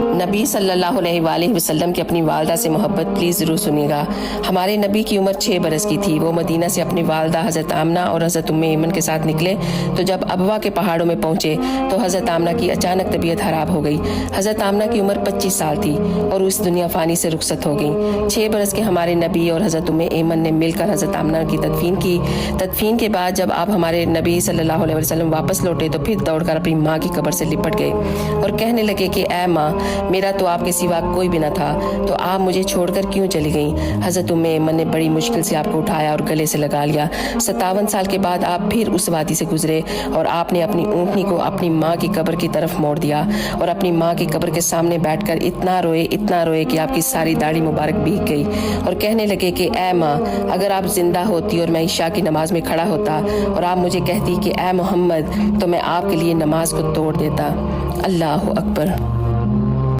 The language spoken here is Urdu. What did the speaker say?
نبی صلی اللہ علیہ وآلہ وسلم کی اپنی والدہ سے محبت پلیز ضرور سنیے گا۔ ہمارے نبی کی عمر 6 برس کی تھی۔ وہ مدینہ سے اپنی والدہ حضرت آمنہ اور حضرت ام ایمن کے ساتھ نکلے تو جب ابوا کے پہاڑوں میں پہنچے تو حضرت آمنہ کی اچانک طبیعت خراب ہو گئی۔ حضرت آمنہ کی عمر 25 سال تھی اور اس دنیا فانی سے رخصت ہو گئیں۔ 6 برس کے ہمارے نبی اور حضرت ام ایمن نے مل کر حضرت آمنہ کی تدفین کی۔ تدفین کے بعد جب آپ ہمارے نبی صلی اللہ علیہ وسلم واپس لوٹے تو پھر دوڑ کر اپنی ماں کی قبر سے لپٹ گئے اور کہنے لگے کہ اے ماں، میرا تو آپ کے سوا کوئی بھی نہ تھا، تو آپ مجھے چھوڑ کر کیوں چلی گئیں؟ حضرت ام ایمن نے بڑی مشکل سے آپ کو اٹھایا اور گلے سے لگا لیا۔ 57 سال کے بعد آپ پھر اس وادی سے گزرے اور آپ نے اپنی اونٹنی کو اپنی ماں کی قبر کی طرف موڑ دیا اور اپنی ماں کی قبر کے سامنے بیٹھ کر اتنا روئے کہ آپ کی ساری داڑھی مبارک بھیگ گئی اور کہنے لگے کہ اے ماں، اگر آپ زندہ ہوتی اور میں عشاء کی نماز میں کھڑا ہوتا اور آپ مجھے کہتی کہ اے محمد، تو میں آپ کے لیے نماز کو توڑ دیتا۔ اللہ اکبر۔